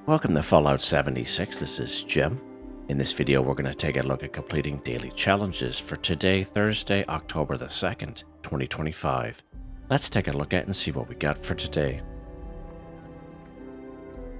Welcome to Fallout 76, this is Jim. In this video we're going to take a look at completing daily challenges for today, Thursday, October the 2nd, 2025. Let's take a look at and see what we got for today.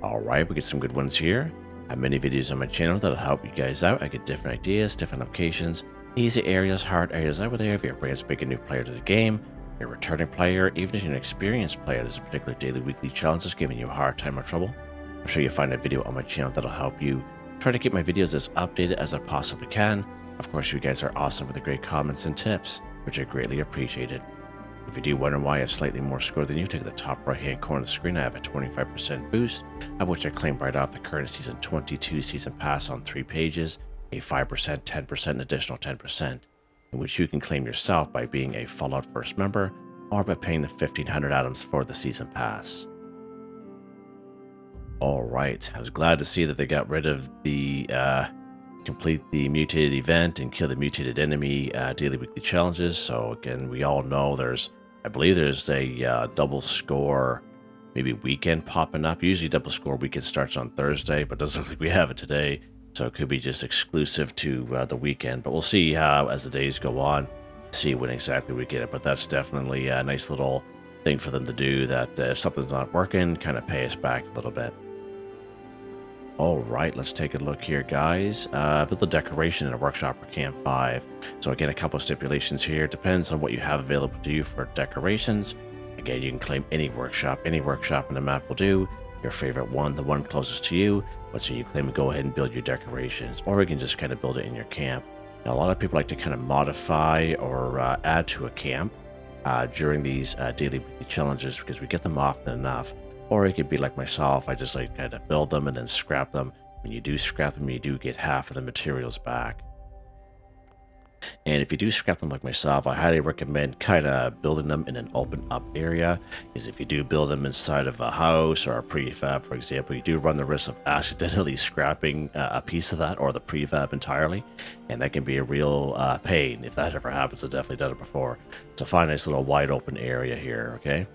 Alright, we get some good ones here. I have many videos on my channel that'll help you guys out. I get different ideas, different locations, easy areas, hard areas. I would say if you're a brand spanking new player to the game, you're a returning player, even if you're an experienced player, there's a particular daily, weekly challenge that's giving you a hard time or trouble. I'm sure you'll find a video on my channel that'll help you. Try to keep my videos as updated as I possibly can. Of course, you guys are awesome with the great comments and tips, which are greatly appreciated. If you do wonder why I have slightly more score than you, take the top right hand corner of the screen. I have a 25% boost, of which I claim right off the current Season 22 Season Pass on 3 pages, a 5%, 10%, and additional 10%, in which you can claim yourself by being a Fallout First member or by paying the 1500 atoms for the Season Pass. Alright, I was glad to see that they got rid of the complete the mutated event and kill the mutated enemy daily weekly challenges. So again, we all know I believe there's a double score maybe weekend popping up. Usually double score weekend starts on Thursday, but doesn't look like we have it today. So it could be just exclusive to the weekend, but we'll see how as the days go on, see when exactly we get it. But that's definitely a nice little thing for them to do, that if something's not working, kind of pay us back a little bit. Alright, let's take a look here, guys. Build a decoration in a workshop for Camp 5. So again, a couple of stipulations here. Depends on what you have available to you for decorations. Again, you can claim any workshop in the map will do. Your favorite one, the one closest to you. But so you claim, go ahead and build your decorations. Or you can just kind of build it in your camp. Now, a lot of people like to kind of modify or add to a camp during these daily weekly challenges, because we get them often enough. Or it could be like myself, I just like kind of build them and then scrap them. When you do scrap them, you do get half of the materials back. And if you do scrap them like myself, I highly recommend kind of building them in an open up area. Because if you do build them inside of a house or a prefab, for example, you do run the risk of accidentally scrapping a piece of that or the prefab entirely. And that can be a real pain if that ever happens. I've definitely done it before. So find a nice little wide open area here, okay?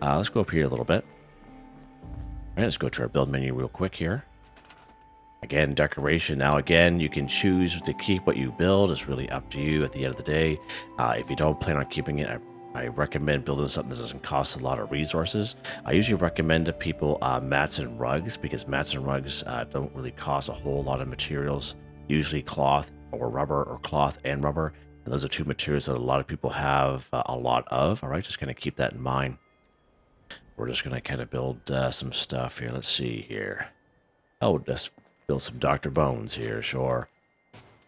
Let's go up here a little bit. Alright, let's go to our build menu real quick here. Again, decoration. Now again, you can choose to keep what you build. It's really up to you at the end of the day. If you don't plan on keeping it, I recommend building something that doesn't cost a lot of resources. I usually recommend to people mats and rugs, because mats and rugs don't really cost a whole lot of materials. Usually cloth or rubber, or cloth and rubber. And those are two materials that a lot of people have a lot of. Alright, just kind of keep that in mind. We're just going to kind of build some stuff here. Let's see here. Oh, let's build some Dr. Bones here, sure.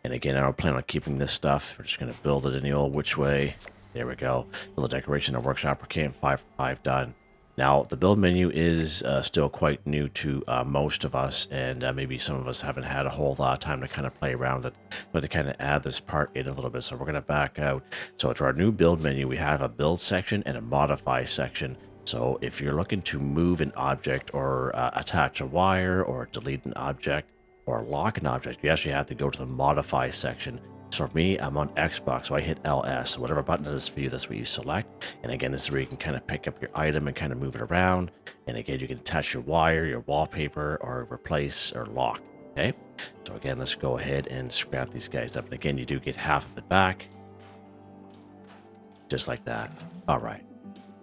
And again, I don't plan on keeping this stuff. We're just going to build it in the old which way. There we go. Build a decoration of workshop for Camp 5 done. Now, the build menu is still quite new to most of us, and maybe some of us haven't had a whole lot of time to kind of play around with it, but to kind of add this part in a little bit. So we're going to back out. So to our new build menu, we have a build section and a modify section. So if you're looking to move an object or attach a wire or delete an object or lock an object, you actually have to go to the modify section. So for me, I'm on Xbox, so I hit LS. So whatever button it is for you, that's what you select. And again, this is where you can kind of pick up your item and kind of move it around. And again, you can attach your wire, your wallpaper, or replace or lock. Okay. So again, let's go ahead and scrap these guys up. And again, you do get half of it back. Just like that. All right.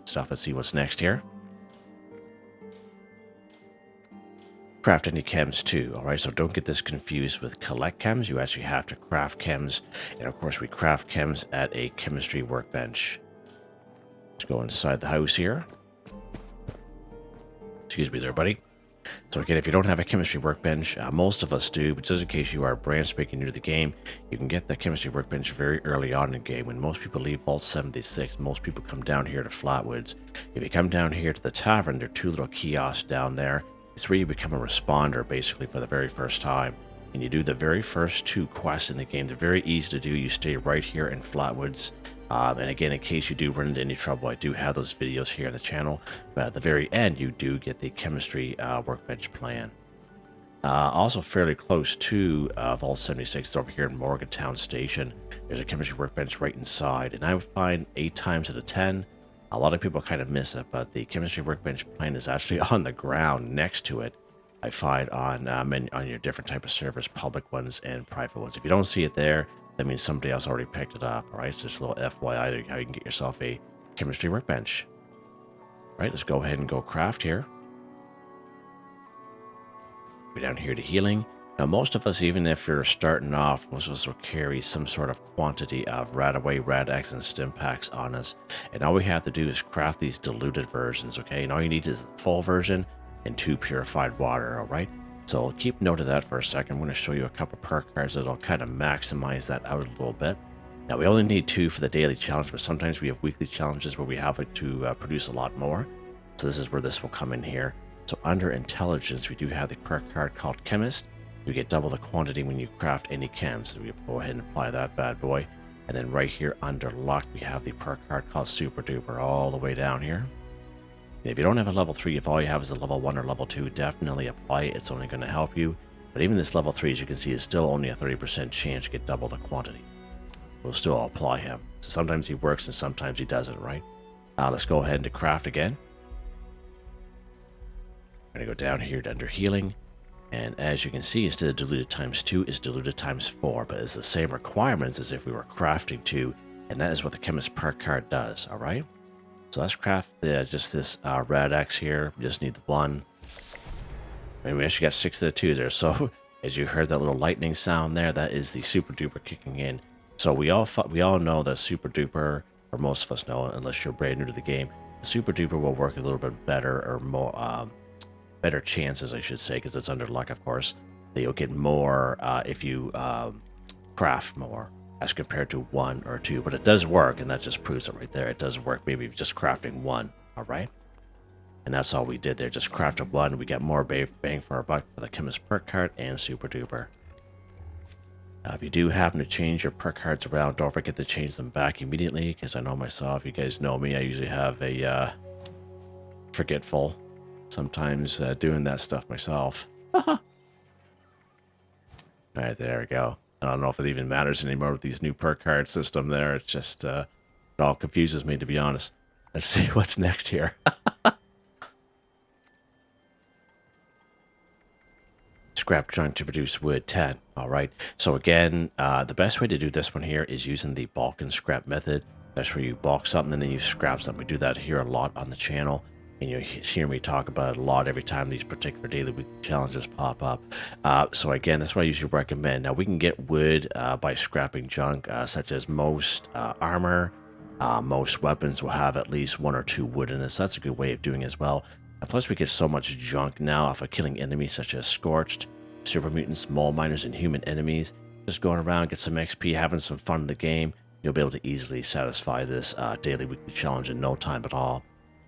Stuff. Let's see what's next here. Craft any chems too. Alright, so don't get this confused with collect chems. You actually have to craft chems. And of course, we craft chems at a chemistry workbench. Let's go inside the house here. Excuse me there, buddy. So again, if you don't have a chemistry workbench, most of us do, but just in case you are brand spanking new to the game, you can get the chemistry workbench very early on in the game. When most people leave Vault 76, most people come down here to Flatwoods. If you come down here to the tavern, there are 2 little kiosks down there. It's where you become a responder, basically, for the very first time. And you do the very first 2 quests in the game. They're very easy to do. You stay right here in Flatwoods. And again, in case you do run into any trouble, I do have those videos here on the channel. But at the very end, you do get the chemistry workbench plan. Also fairly close to Vault 76, over here in Morgantown Station. There's a chemistry workbench right inside. And I would find 8 times out of 10, a lot of people kind of miss it, but the chemistry workbench plan is actually on the ground next to it. I find on your different type of servers, public ones and private ones. If you don't see it there, that means somebody else already picked it up. All right, so just a little FYI how you can get yourself a chemistry workbench. All right, let's go ahead and go craft here. Go down here to healing. Now, most of us, even if you're starting off, most of us will carry some sort of quantity of Radaway, Rad-X, and Stim Packs on us. And all we have to do is craft these diluted versions, okay? And all you need is the full version and 2 purified water, all right? So keep note of that for a second. I'm going to show you a couple perk cards that'll kind of maximize that out a little bit. Now, we only need 2 for the daily challenge, but sometimes we have weekly challenges where we have to produce a lot more. So this is where this will come in here. So under intelligence, we do have the perk card called Chemist. You get double the quantity when you craft any chems. So we go ahead and apply that bad boy. And then right here under luck, we have the perk card called Super Duper all the way down here. And if you don't have a level 3, if all you have is a level 1 or level 2, definitely apply it. It's only going to help you. But even this level 3, as you can see, is still only a 30% chance to get double the quantity. We'll still apply him. So sometimes he works and sometimes he doesn't, right? Let's go ahead and craft again. I'm going to go down here to under healing. And as you can see, instead of diluted times 2, is diluted times 4. But it's the same requirements as if we were crafting 2. And that is what the Chemist perk card does, alright? So let's craft just this Rad-X here. We just need the 1. And we actually got 6 of the 2 there. So as you heard that little lightning sound there, that is the Super Duper kicking in. So we all know that Super Duper, or most of us know, unless you're brand new to the game, Super Duper will work a little bit better or more... better chances, I should say, because it's under luck, of course, that you'll get more if you craft more as compared to 1 or 2. But it does work, and that just proves it right there. It does work, maybe just crafting 1, all right? And that's all we did there, just crafted 1. We got more bang for our buck for the Chemist perk card and Super Duper. If you do happen to change your perk cards around, don't forget to change them back immediately, because I know myself, you guys know me, I usually have a forgetful. Sometimes doing that stuff myself. Alright, there we go. I don't know if it even matters anymore with these new perk card system there. It's just, it all confuses me, to be honest. Let's see what's next here. Scrap junk to produce wood, 10. Alright, so again, the best way to do this one here is using the bulk and scrap method. That's where you bulk something and then you scrap something. We do that here a lot on the channel. And you hear me talk about it a lot every time these particular daily weekly challenges pop up. So again, that's what I usually recommend. Now, we can get wood by scrapping junk, such as most armor. Most weapons will have at least 1 or 2 wood in it, so that's a good way of doing it as well. And plus, we get so much junk now off of killing enemies such as Scorched, Super Mutants, Mole Miners, and human enemies. Just going around, get some XP, having some fun in the game. You'll be able to easily satisfy this daily weekly challenge in no time at all.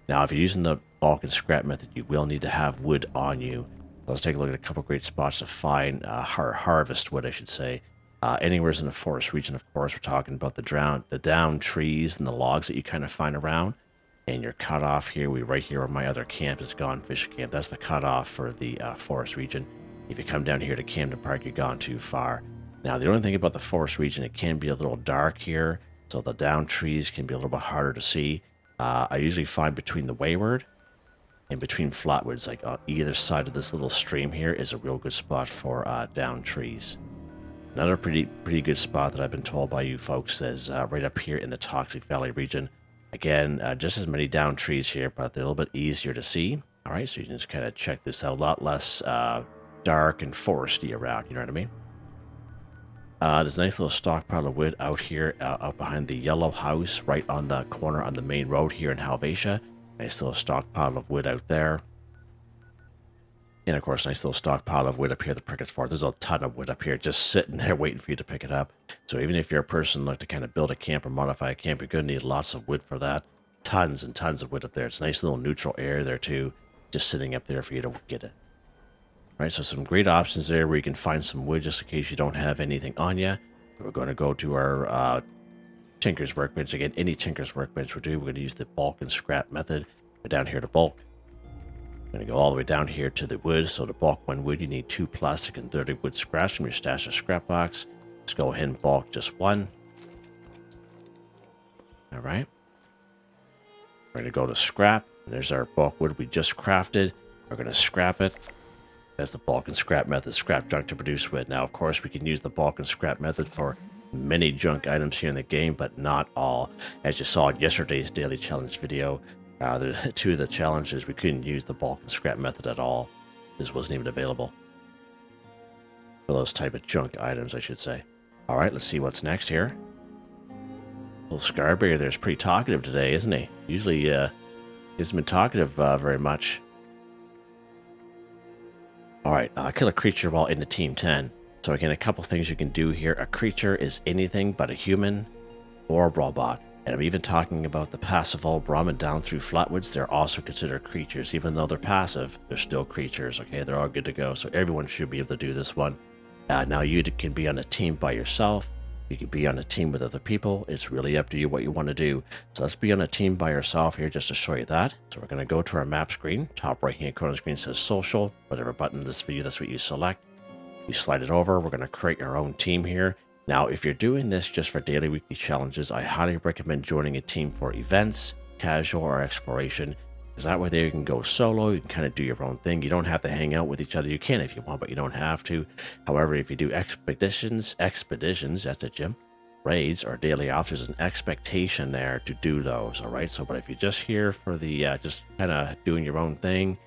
Now, if you're using the bulk and scrap method, you will need to have wood on you. Let's take a look at a couple great spots to find harvest wood, I should say. Anywhere in the forest region, of course, we're talking about the down trees and the logs that you kind of find around. And your cutoff here, right here where my other camp is gone, Fish Camp. That's the cutoff for the forest region. If you come down here to Camden Park, you've gone too far. Now, the only thing about the forest region, it can be a little dark here, so the down trees can be a little bit harder to see. I usually find between the Wayward and between flatwoods, like on either side of this little stream here, is a real good spot for down trees. Another pretty good spot that I've been told by you folks is right up here in the Toxic Valley region. Again, just as many down trees here, but they're a little bit easier to see. All right, so you can just kind of check this out. A lot less dark and foresty around, you know what I mean? There's a nice little stockpile of wood out here, out behind the yellow house, right on the corner on the main road here in Helvetia. Nice little stockpile of wood out there. And of course, nice little stockpile of wood up here at the Perkins Fort. There's a ton of wood up here just sitting there waiting for you to pick it up. So even if you're a person like to kind of build a camp or modify a camp, you're going to need lots of wood for that. Tons and tons of wood up there. It's a nice little neutral area there too, just sitting up there for you to get it. All right, so some great options there where you can find some wood just in case you don't have anything on you. We're going to go to our Tinker's Workbench. Again, any Tinker's Workbench we're going to use the bulk and scrap method. Go down here to bulk. I'm going to go all the way down here to the wood. So to bulk 1 wood, you need 2 plastic and 30 wood scraps from your stash or scrap box. Let's go ahead and bulk just 1. All right. We're going to go to scrap. And there's our bulk wood we just crafted. We're going to scrap it. That's the bulk and scrap method, scrap junk to produce with. Now, of course, we can use the bulk and scrap method for many junk items here in the game, but not all. As you saw in yesterday's daily challenge video, two of the challenges, we couldn't use the bulk and scrap method at all. This wasn't even available for those type of junk items, I should say. All right, let's see what's next here. Little Scarberry there's pretty talkative today, isn't he? Usually, he hasn't been talkative very much. All right, kill a creature while in the team 10. So again, a couple things you can do here. A creature is anything but a human or a robot. And I'm even talking about the passive all Brahmin down through Flatwoods. They're also considered creatures. Even though they're passive, they're still creatures, okay? They're all good to go. So everyone should be able to do this one. Now you can be on a team by yourself. You can be on a team with other people. It's really up to you what you want to do. So let's be on a team by yourself here just to show you that. So we're going to go to our map screen. Top right hand corner of the screen says social. Whatever button in this video, that's what you select. You slide it over. We're going to create your own team here. Now, if you're doing this just for daily, weekly challenges, I highly recommend joining a team for events, casual, or exploration. Because that way there you can go solo, you can kind of do your own thing. You don't have to hang out with each other. You can if you want, but you don't have to. However, if you do expeditions, that's it, Jim, raids, or daily ops, there's an expectation there to do those, all right? So, but if you're just here for the, just kind of doing your own thing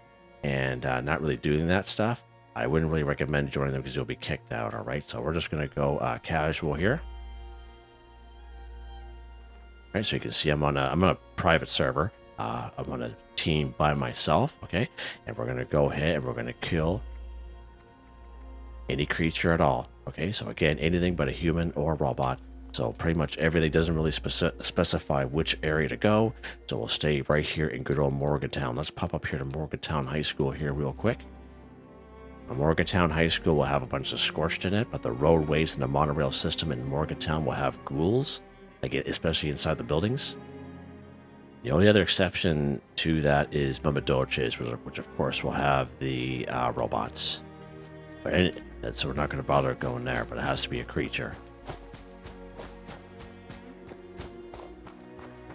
and not really doing that stuff, I wouldn't really recommend joining them because you'll be kicked out, all right? So we're just going to go casual here. All right, so you can see I'm on a private server. I'm on a team by myself, okay? And we're going to go ahead and we're going to kill any creature at all, okay? So again, anything but a human or a robot. So pretty much everything doesn't really specify which area to go. So we'll stay right here in good old Morgantown. Let's pop up here to Morgantown High School here real quick. Morgantown High School will have a bunch of scorched in it, but the roadways and the monorail system in Morgantown will have ghouls, like especially inside the buildings. The only other exception to that is Mamadoches, which of course will have the robots. So we're not going to bother going there, but it has to be a creature.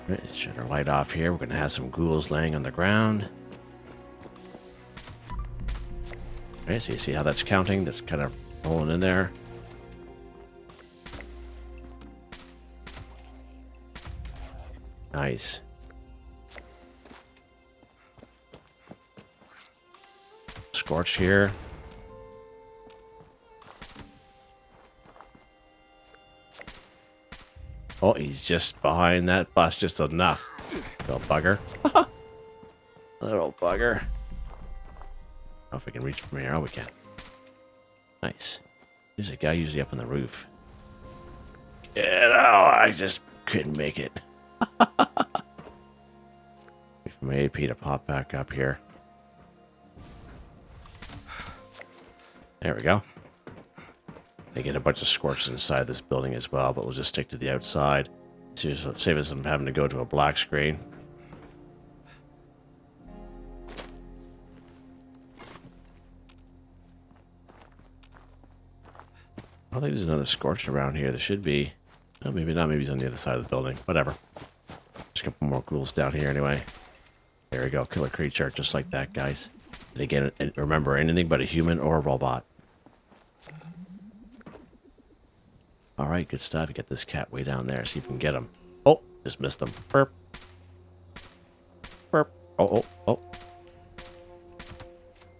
Right, let's shut our light off here. We're going to have some ghouls laying on the ground. Okay, so you see how that's counting? That's kind of rolling in there. Nice. Scorch here. Oh, he's just behind that bus just enough. Little bugger. Little bugger. I don't know if we can reach from here. Oh, we can. Nice. There's a guy usually up on the roof. Get out! I just couldn't make it. Wait for my AP to pop back up here. There we go. They get a bunch of scorches inside this building as well, but we'll just stick to the outside. Save us from having to go to a black screen. I don't think there's another scorch around here. There should be. Oh, maybe not. Maybe he's on the other side of the building. Whatever. Just a couple more ghouls down here anyway. There we go. Kill a creature just like that, guys. And again, remember, anything but a human or a robot. All right, good stuff. You get this cat way down there. See if we can get him. Oh, just missed him. Burp. Burp. Oh, oh, oh.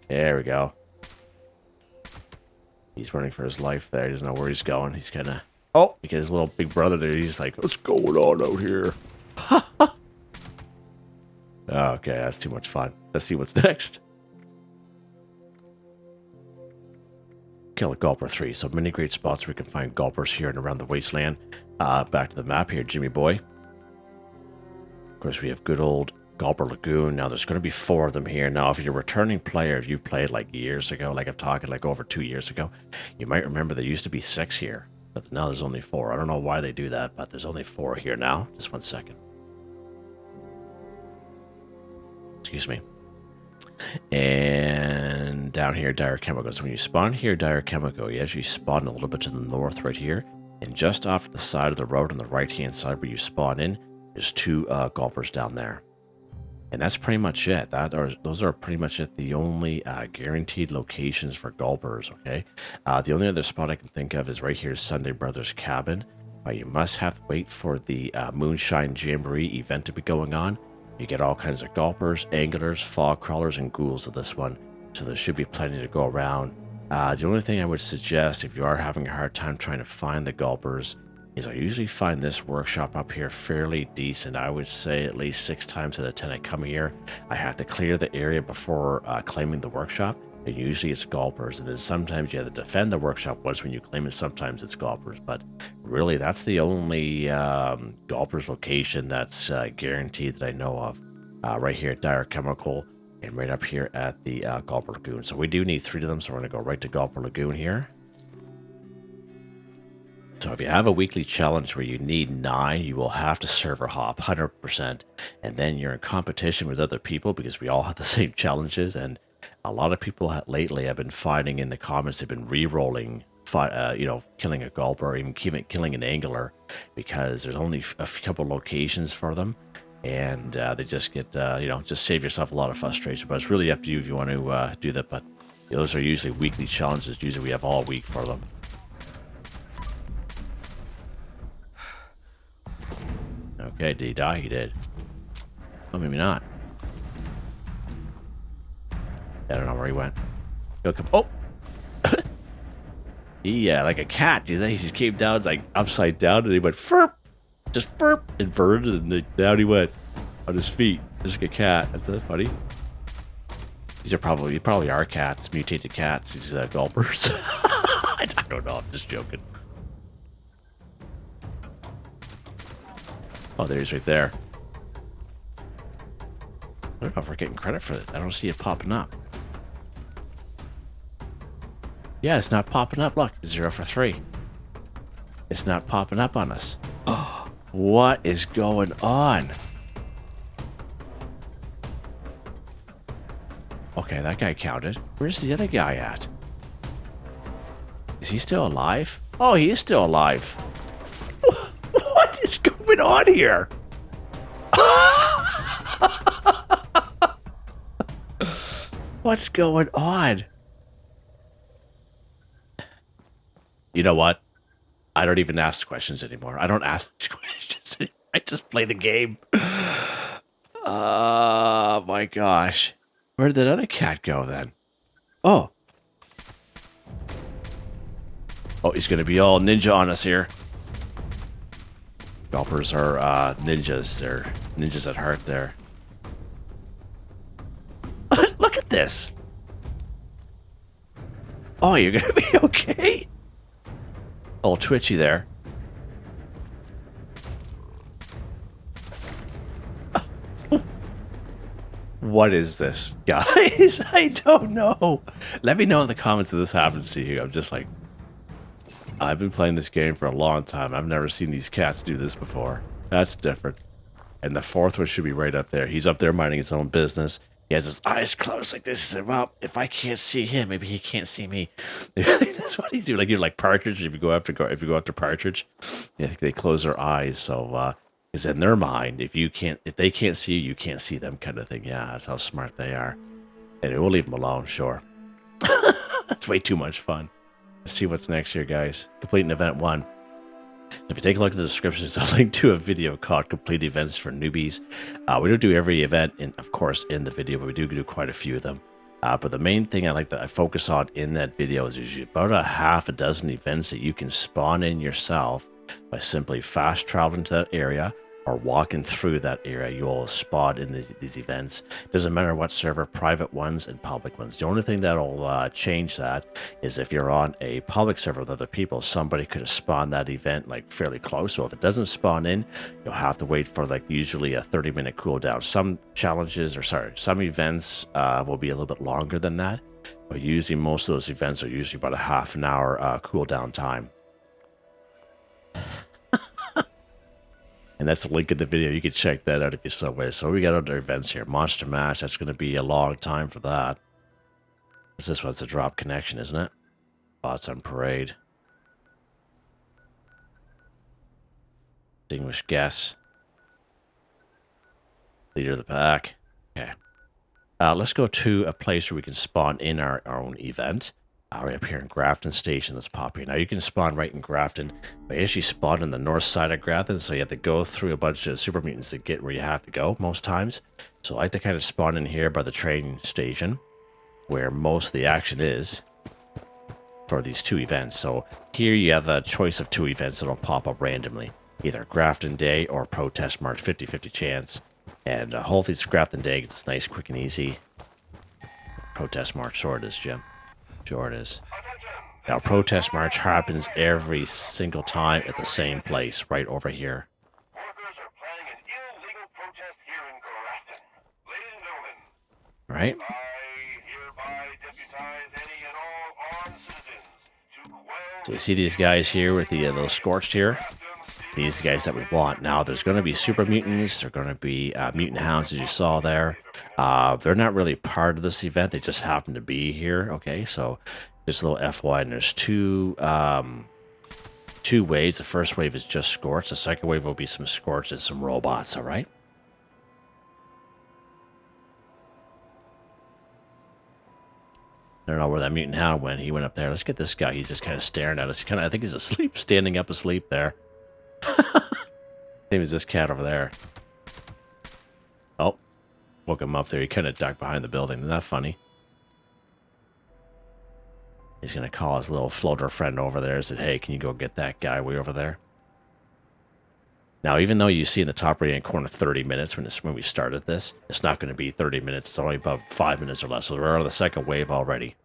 There we go. He's running for his life there. He doesn't know where he's going. He's kind of... Oh, because his little big brother there, he's like, what's going on out here? Okay, that's too much fun. Let's see what's next. Kill a Gulper 3. So many great spots where we can find Gulpers here and around the wasteland. Back to the map here, Jimmy boy. Of course, we have good old Gulper Lagoon. Now, there's going to be 4 of them here. Now, if you're a returning player, if you've played like years ago, like I'm talking like over 2 years ago, you might remember there used to be 6 here. But now there's only 4. I don't know why they do that, but there's only 4 here now. Just 1 second. Excuse me. And down here, Dire Chemical. So when you spawn here, Dire Chemical, you actually spawn a little bit to the north right here. And just off the side of the road on the right-hand side where you spawn in, there's 2 Gulpers down there. And that's pretty much it. Those are pretty much it. The only guaranteed locations for gulpers. Okay. The only other spot I can think of is right here, Sunday Brothers Cabin. You must have to wait for the Moonshine Jamboree event to be going on. You get all kinds of gulpers, anglers, fog crawlers, and ghouls of this one. So there should be plenty to go around. The only thing I would suggest if you are having a hard time trying to find the gulpers is I usually find this workshop up here fairly decent. I would say at least 6 times out of 10 I come here, I have to clear the area before claiming the workshop. And usually it's gulpers, and then sometimes you have to defend the workshop once when you claim it. Sometimes it's gulpers, but really that's the only gulpers location that's guaranteed that I know of. Right here at Dire Chemical, and right up here at the Gulper Lagoon. So we do need 3 of them, so we're going to go right to Gulper Lagoon here. So if you have a weekly challenge where you need 9, you will have to server hop 100%. And then you're in competition with other people because we all have the same challenges. And a lot of people lately have been finding in the comments, they've been re-rolling, killing a gulper or even killing an angler because there's only a couple locations for them. And they just get, just save yourself a lot of frustration. But it's really up to you if you want to do that. But those are usually weekly challenges. Usually we have all week for them. Okay, did he die? He did. Oh, maybe not. I don't know where he went. He'll come. Oh! Yeah, like a cat. Do you think he just came down like upside down and he went furp? Just furp! Inverted and down he went on his feet. Just like a cat. That's that funny. These are probably are cats, mutated cats. These gulpers. I don't know. I'm just joking. Oh, there he's right there. I don't know if we're getting credit for it. I don't see it popping up. Yeah, it's not popping up. Look, 0 for 3. It's not popping up on us. Oh, what is going on? Okay, that guy counted. Where's the other guy at? Is he still alive? Oh, he is still alive. What is going on here? What's going on? You know what? I don't even ask questions anymore. I don't ask questions anymore. I just play the game. Oh my gosh. Where did that other cat go then? Oh. Oh, he's going to be all ninja on us here. Gulpers are ninjas. They're ninjas at heart there. Look at this. Oh, you're going to be okay? All twitchy there. What is this, guys? I don't know. Let me know in the comments if this happens to you. I'm just like, I've been playing this game for a long time. I've never seen these cats do this before. That's different. And the 4th one should be right up there. He's up there minding his own business. He has his eyes closed like this. He said, well, if I can't see him, maybe he can't see me. That's what he's doing. Like you're like Partridge. If you go after Partridge, yeah, they close their eyes. So, because in their mind, if they can't see you, you can't see them, kind of thing. Yeah, that's how smart they are. And we'll leave them alone. Sure. That's way too much fun. Let's see what's next here, guys. Completing event 1. If you take a look at the description, it's a link to a video called Complete Events for Newbies. We don't do every event, of course, in the video, but we do quite a few of them. But the main thing I focus on in that video is usually about a half a dozen events that you can spawn in yourself by simply fast traveling to that area or walking through that area. You will spawn in these events. Doesn't matter what server, private ones and public ones. The only thing that'll change that is if you're on a public server with other people, somebody could have spawned that event like fairly close. So if it doesn't spawn in, you'll have to wait for like usually a 30-minute cooldown. Some some events will be a little bit longer than that, but usually most of those events are usually about a half an hour cooldown time. And that's the link in the video. You can check that out if you so wish. So we got other events here. Monster Mash. That's going to be a long time for that. This one's a drop connection, isn't it? Bots on Parade. Distinguished Guess. Leader of the Pack. Okay. Let's go to a place where we can spawn in our own event. Right up here in Grafton Station. Let's pop here. Now you can spawn right in Grafton, but you actually spawn on the north side of Grafton, so you have to go through a bunch of super mutants to get where you have to go most times. So I like to kind of spawn in here by the train station, where most of the action is for these two events. So here you have a choice of two events that'll pop up randomly. Either Grafton Day or Protest March, 50-50 chance. And hopefully it's Grafton Day, it's nice, quick, and easy. Protest March, sure it is, Jim. Sure it is. Now, Protest March happens every single time at the same place, right over here. Workers are planning an illegal protest here in Grafton. Ladies and gentlemen, Right? I hereby deputize any and all armed citizens to quell... So you see these guys here with the little scorched here? These guys that we want. Now, there's going to be super mutants. There's going to be mutant hounds, as you saw there. They're not really part of this event. They just happen to be here. Okay, so just a little FY. And there's two waves. The first wave is just Scorch. The second wave will be some Scorch and some robots, all right? I don't know where that mutant hound went. He went up there. Let's get this guy. He's just kind of staring at us. I think he's asleep, standing up asleep there. Same as this cat over there. Oh, woke him up there. He kind of ducked behind the building. Isn't that funny? He's going to call his little floater friend over there and said, hey, can you go get that guy way over there? Now, even though you see in the top right-hand corner 30 minutes when we started this, it's not going to be 30 minutes. It's only about 5 minutes or less. So we're on the second wave already.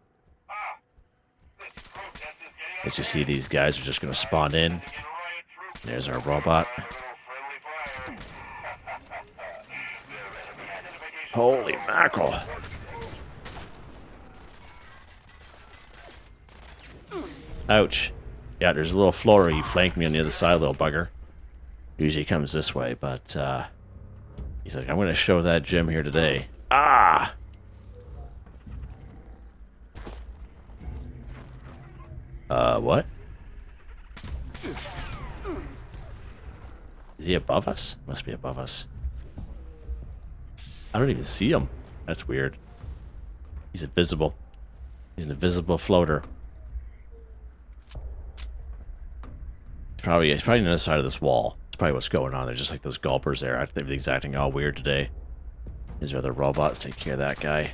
As you see, these guys are just going to spawn in. There's our robot. Holy mackerel. Ouch. Yeah, there's a little floater. He flanked me on the other side, little bugger. Usually he comes this way, but he's like, I'm going to show that gem here today. Ah! What? Is he above us? Must be above us. I don't even see him. That's weird. He's invisible. He's an invisible floater. He's probably on the other side of this wall. That's probably what's going on. They're just like those gulpers there. Everything's acting all weird today. These are other robots. Take care of that guy.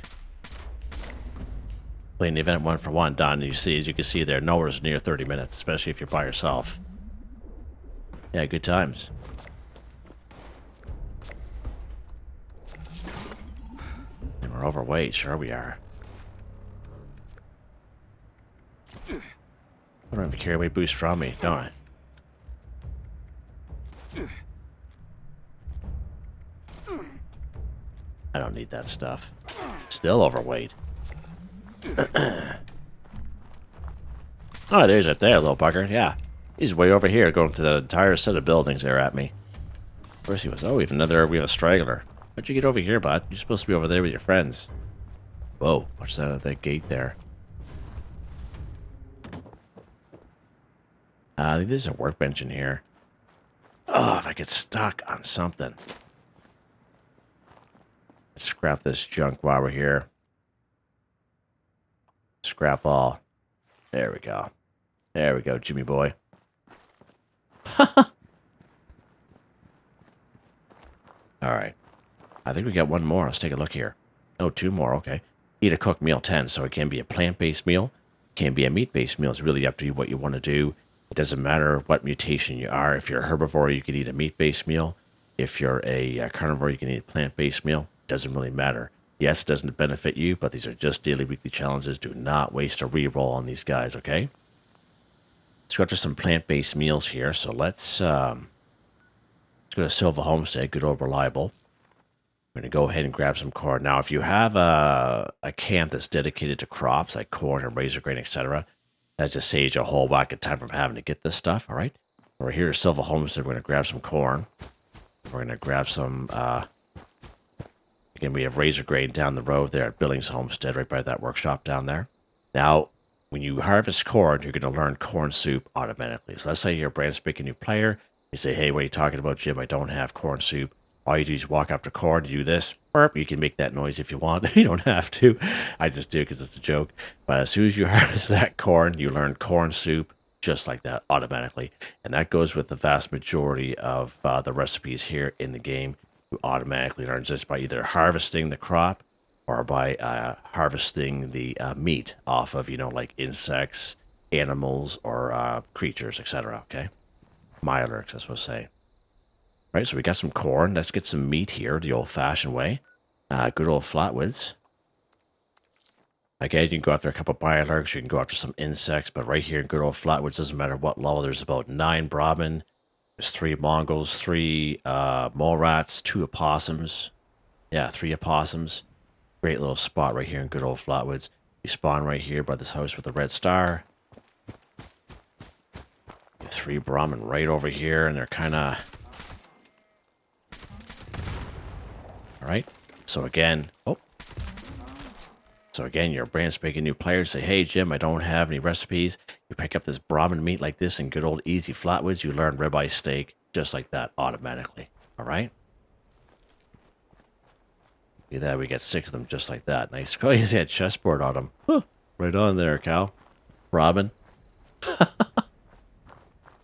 Playing the event 1 for 1 done. As you can see there, nowhere's near 30 minutes, especially if you're by yourself. Yeah, good times. And we're overweight, sure we are. I don't have a carry weight boost from me, don't I? I don't need that stuff. Still overweight. Oh, there's it there, little bugger. Yeah. He's way over here going through that entire set of buildings there at me. First he was, oh, we have a straggler. How'd you get over here, bud? You're supposed to be over there with your friends. Whoa, watch that at that gate there. I think there's a workbench in here. Oh, if I get stuck on something. Let's scrap this junk while we're here. Scrap all. There we go. There we go, Jimmy boy. Alright. I think we got one more. Let's take a look here. Oh, 2 more. Okay. Eat a cooked meal 10. So it can be a plant-based meal. It can be a meat-based meal. It's really up to you what you want to do. It doesn't matter what mutation you are. If you're a herbivore, you can eat a meat-based meal. If you're a carnivore, you can eat a plant-based meal. It doesn't really matter. Yes, it doesn't benefit you, but these are just daily, weekly challenges. Do not waste a reroll on these guys, okay? Let's go after some plant-based meals here. So let's go to Silva Homestead, good old reliable. I'm going to go ahead and grab some corn. Now, if you have a camp that's dedicated to crops, like corn and razor grain, etc., that just saves you a whole whack of time from having to get this stuff, all right? We're here at Silva Homestead. We're going to grab some corn. We're going to grab some... Again, we have razor grain down the road there at Billings Homestead, right by that workshop down there. Now, when you harvest corn, you're going to learn corn soup automatically. So let's say you're a brand spanking new player. You say, hey, what are you talking about, Jim? I don't have corn soup. All you do is walk up to corn, you do this, burp. You can make that noise if you want. You don't have to. I just do because it's a joke. But as soon as you harvest that corn, you learn corn soup just like that automatically. And that goes with the vast majority of the recipes here in the game. You automatically learn just by either harvesting the crop or by harvesting the meat off of, like insects, animals, or creatures, etc. Okay? Mirelurks, that's what I was saying. Right, so we got some corn. Let's get some meat here, the old-fashioned way. Good old flatwoods. Again, you can go after a couple Mirelurks, you can go after some insects, but right here in good old flatwoods, doesn't matter what level, there's about 9 Brahmin, there's 3 Mongols, 3 mole rats, 2 opossums. Yeah, 3 opossums. Great little spot right here in good old flatwoods. You spawn right here by this house with the red star. 3 Brahmin right over here, and they're kind of... Alright, so again, you're a brand spanking new player. Say, hey, Jim, I don't have any recipes. You pick up this Brahmin meat like this in good old easy flatwoods. You learn ribeye steak just like that automatically. Alright? See that? We get 6 of them just like that. Nice. Oh, he's got a chessboard on him. Huh. Right on there, Cal. Brahmin.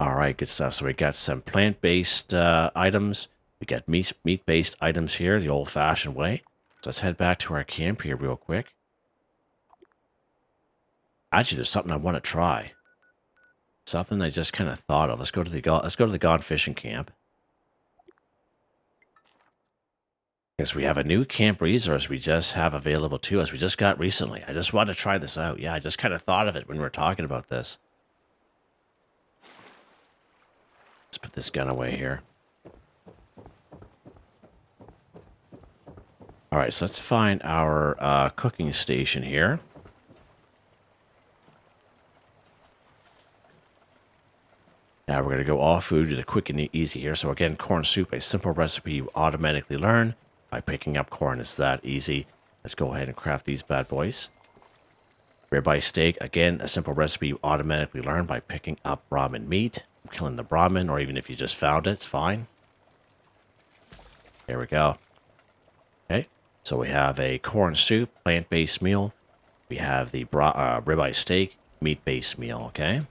Alright, good stuff. So we got some plant-based items. We got meat-based items here, the old-fashioned way. So let's head back to our camp here real quick. Actually, there's something I want to try. Something I just kind of thought of. Let's go to the Gone Fishing Camp. Because we have a new camp resource we just have available to us. We just got recently. I just wanted to try this out. Yeah, I just kind of thought of it when we were talking about this. Let's put this gun away here. Alright, so let's find our cooking station here. Now we're going to go all food, do the quick and easy here. So again, corn soup, a simple recipe you automatically learn by picking up corn. It's that easy. Let's go ahead and craft these bad boys. Ribeye steak, again, a simple recipe you automatically learn by picking up Brahmin meat. Killing the Brahmin, or even if you just found it, it's fine. There we go. Okay, so we have a corn soup, plant-based meal. We have the ribeye steak, meat-based meal, okay?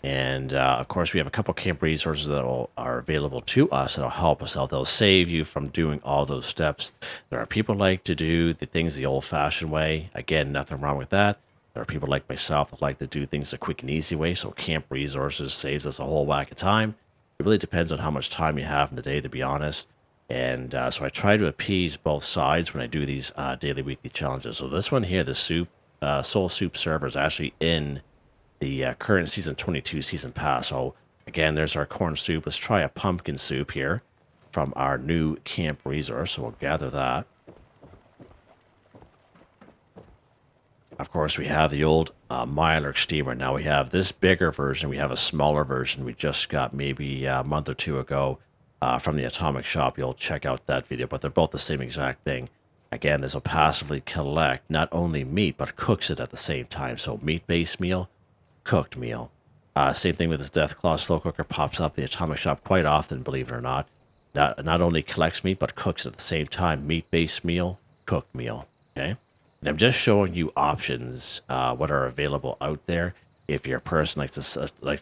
And, of course, we have a couple camp resources that are available to us that'll help us out. They'll save you from doing all those steps. There are people like to do the things the old-fashioned way. Again, nothing wrong with that. There are people like myself that like to do things the quick and easy way, so camp resources saves us a whole whack of time. It really depends on how much time you have in the day, to be honest. And so I try to appease both sides when I do these daily, weekly challenges. So this one here, the Soul Soup server, is actually in the current Season 22 Season Pass. So again, there's our corn soup. Let's try a pumpkin soup here from our new camp resource. So we'll gather that. Of course, we have the old Mirelurk steamer. Now we have this bigger version. We have a smaller version we just got maybe a month or 2 ago from the Atomic Shop. You'll check out that video, but they're both the same exact thing. Again, this will passively collect not only meat, but cooks it at the same time. So meat-based meal, cooked meal. Same thing with this Deathclaw slow cooker. Pops up the Atomic Shop quite often, believe it or not. Not only collects meat, but cooks at the same time. Meat-based meal, cooked meal. Okay? And I'm just showing you options, what are available out there if you're a person likes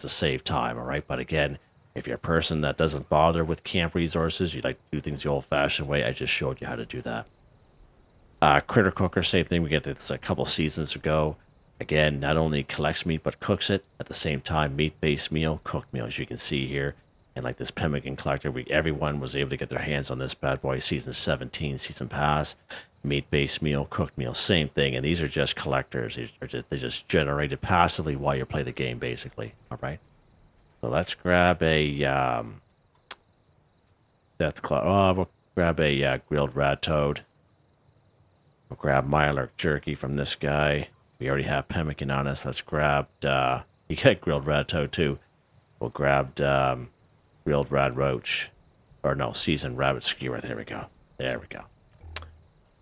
to save time, all right? But again, if you're a person that doesn't bother with camp resources, you like to do things the old-fashioned way, I just showed you how to do that. Critter cooker, same thing. We get this a couple seasons ago. Again, not only collects meat, but cooks it at the same time. Meat-based meal, cooked meal, as you can see here. And like this pemmican collector, everyone was able to get their hands on this bad boy. Season 17, Season Pass. Meat-based meal, cooked meal, same thing. And these are just collectors. They're just generated passively while you play the game, basically. All right. So let's grab a Deathclaw. Oh, we'll grab a grilled rat toad. We'll grab Mirelurk jerky from this guy. We already have pemmican on us. Let's grab. You get grilled rat toad too. We'll grab grilled rat roach, or no, seasoned rabbit skewer. There we go. There we go.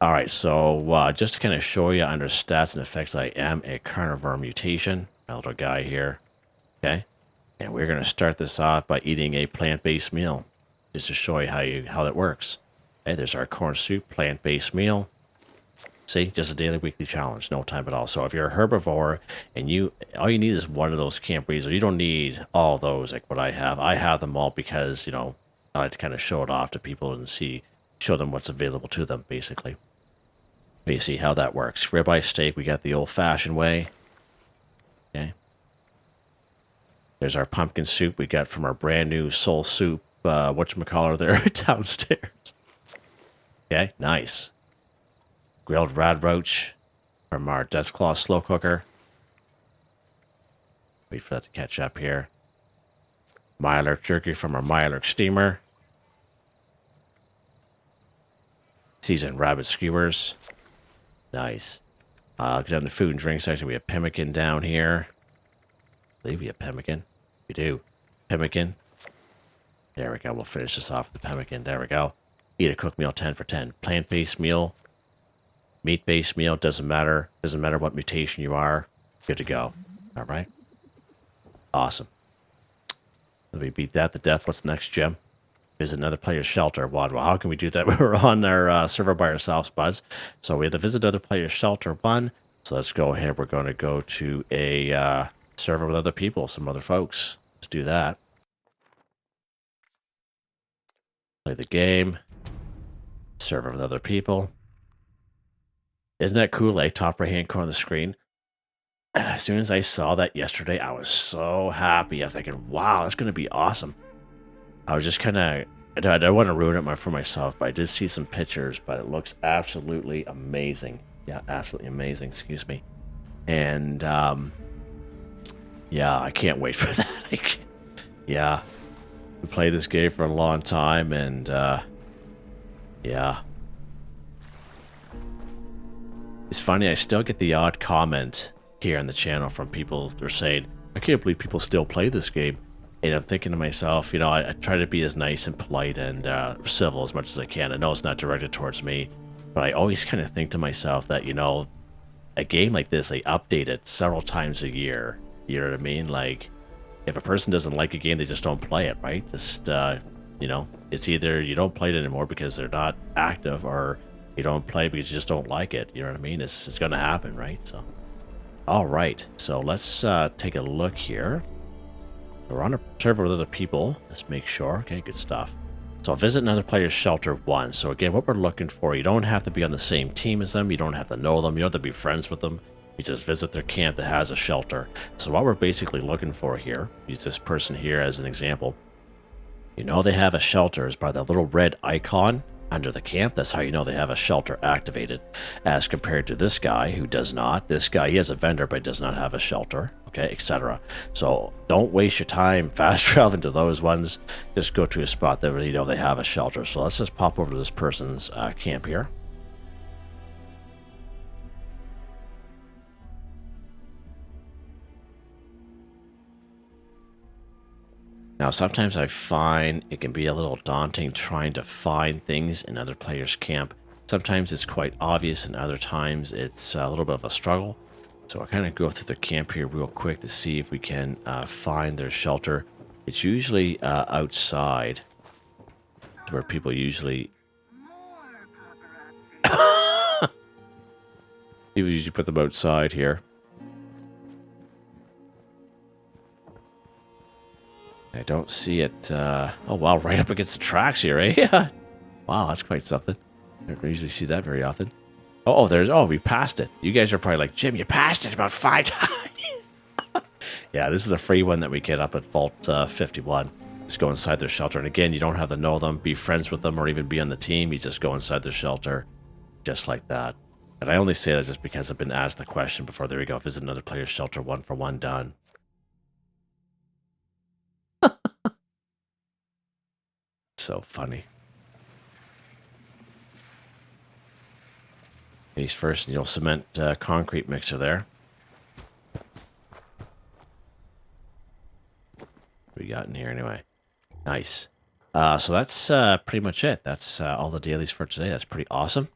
All right, so just to kind of show you under stats and effects, I am a carnivore mutation, my little guy here, okay? And we're going to start this off by eating a plant-based meal. just to show you how that works. Okay, there's our corn soup, plant-based meal. See, just a daily, weekly challenge, no time at all. So if you're a herbivore and all you need is one of those camp reads, or you don't need all those like what I have. I have them all because, you know, I like to kind of show it off to people and show them what's available to them, basically. But you see how that works. Ribeye steak, we got the old-fashioned way. Okay. There's our pumpkin soup we got from our brand new soul soup, whatchamacallit there downstairs. Okay, nice. Grilled rad roach from our Deathclaw slow cooker. Wait for that to catch up here. Mylark jerky from our Mylark steamer. Seasoned rabbit skewers. Nice. Go down to food and drink section. We have pemmican down here. I believe we have pemmican. We do. Pemmican. There we go. We'll finish this off with the pemmican. There we go. Eat a cooked meal 10 for 10. Plant-based meal. Meat-based meal. Doesn't matter. Doesn't matter what mutation you are. Good to go. All right. Awesome. Let me beat that to death. What's the next gem? Visit another player's shelter. Well, how can we do that? We're on our server by ourselves, buds. So we have to visit another player's shelter 1. So let's go ahead. We're going to go to a server with other people, some other folks. Let's do that. Play the game. Server with other people. Isn't that cool, eh? Top right hand corner of the screen. As soon as I saw that yesterday, I was so happy. I was thinking, wow, that's going to be awesome. I was just kind of, I don't want to ruin it for myself, but I did see some pictures, but it looks absolutely amazing. Yeah, absolutely amazing, excuse me. And, yeah, I can't wait for that. Yeah, we played this game for a long time, and, yeah. It's funny, I still get the odd comment here on the channel from people. They're saying, I can't believe people still play this game. And I'm thinking to myself, you know, I try to be as nice and polite and civil as much as I can. I know it's not directed towards me, but I always kind of think to myself that, you know, a game like this, they update it several times a year. You know what I mean? Like, if a person doesn't like a game, they just don't play it, right? Just, you know, it's either you don't play it anymore because they're not active, or you don't play because you just don't like it. You know what I mean? It's going to happen, right? So, all right. So let's take a look here. We're on a server with other people. Let's make sure. Okay, good stuff. So visit another player's shelter 1. So again, what we're looking for, you don't have to be on the same team as them. You don't have to know them. You don't have to be friends with them. You just visit their camp that has a shelter. So what we're basically looking for here, use this person here as an example. You know they have a shelter is by the little red icon under the camp. That's how you know they have a shelter activated, as compared to this guy who does not. This guy, he has a vendor but does not have a shelter, okay, etc. So don't waste your time fast traveling to those ones. Just go to a spot that you know they have a shelter. So let's just pop over to this person's camp here. Now, sometimes I find it can be a little daunting trying to find things in other players' camp. Sometimes it's quite obvious, and other times it's a little bit of a struggle. So I'll kind of go through the camp here real quick to see if we can find their shelter. It's usually outside, where people usually... people usually put them outside here. I don't see it. Oh, wow, right up against the tracks here, eh? Wow, that's quite something. I don't usually see that very often. Oh, we passed it. You guys are probably like, Jim, you passed it about 5 times. Yeah, this is the free one that we get up at Vault 51. Just go inside their shelter. And again, you don't have to know them, be friends with them, or even be on the team. You just go inside their shelter just like that. And I only say that just because I've been asked the question before. There we go. Visit another player's shelter, 1 for 1 done. So funny. Face first, and you'll cement concrete mixer there. What we got in here anyway? Nice. So that's pretty much it. That's all the dailies for today. That's pretty awesome.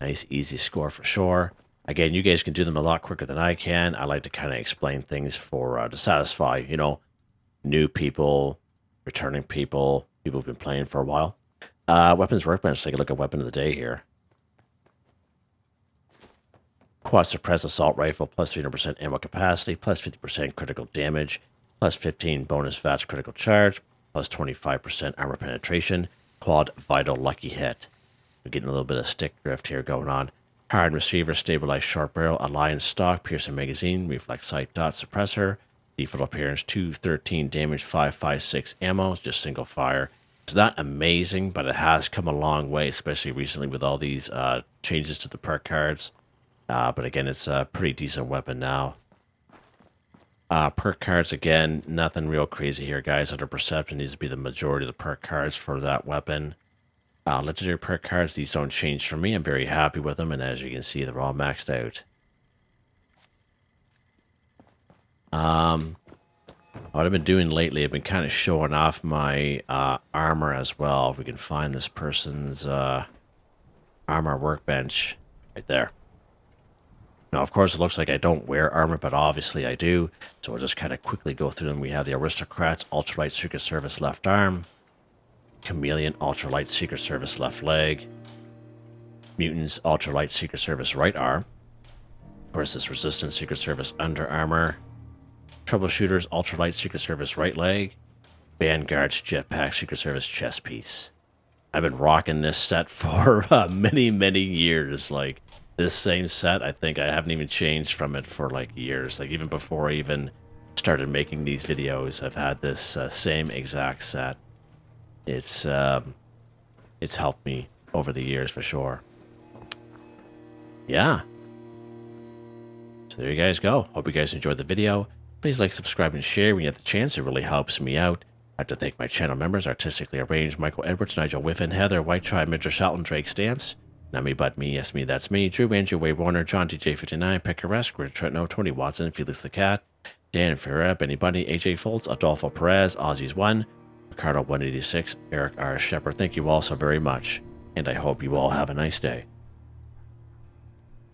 Nice, easy score for sure. Again, you guys can do them a lot quicker than I can. I like to kind of explain things for to satisfy, you know, new people, returning people, people who've been playing for a while. Weapons workbench. Take a look at weapon of the day here. Quad suppress assault rifle, plus 300% ammo capacity, plus 50% critical damage, plus 15 bonus VATS critical charge, plus 25% armor penetration, quad vital lucky hit. We're getting a little bit of stick drift here going on. Hard receiver, stabilized short barrel, alliance stock, piercing magazine, reflex sight dot suppressor, default appearance 213 damage, 556 ammo, just single fire. It's not amazing, but it has come a long way, especially recently with all these changes to the perk cards. But again, it's a pretty decent weapon now. Perk cards, again, nothing real crazy here, guys. Under perception needs to be the majority of the perk cards for that weapon. Legendary perk cards, these don't change for me. I'm very happy with them, and as you can see, they're all maxed out. What I've been doing lately, I've been kind of showing off my armor as well. If we can find this person's armor workbench right there. Now, of course, it looks like I don't wear armor, but obviously I do. So we'll just kind of quickly go through them. We have the Aristocrats Ultralight Secret Service left arm, Chameleon Ultralight Secret Service left leg, Mutants Ultralight Secret Service right arm, of course this Resistance Secret Service under armor, Troubleshooters Ultralight Secret Service right leg, Vanguard's Jetpack Secret Service chest piece. I've been rocking this set for many years. Like, this same set, I think I haven't even changed from it for like years. Like, even before I even started making these videos, I've had this same exact set. It's helped me over the years for sure. Yeah. So there you guys go. Hope you guys enjoyed the video. Please like, subscribe, and share when you have the chance. It really helps me out. I'd like to thank my channel members, Artistically Arranged, Michael Edwards, Nigel Wiffen, Heather, Whitetribe, Mr. Shelton, Drake Stamps, NotMeButMeYesMeThatsMe, Drew, Andrew, Waywarner, John DJ59, Picquerist, Gwen Trutnau, Tony Watson, FelixTheKat, Dan Ferreira, Benny Bunny, AJ Foltz, Adolfo Perez, Aussies1, Ricardo186, Eric R. Shepard. Thank you all so very much, and I hope you all have a nice day.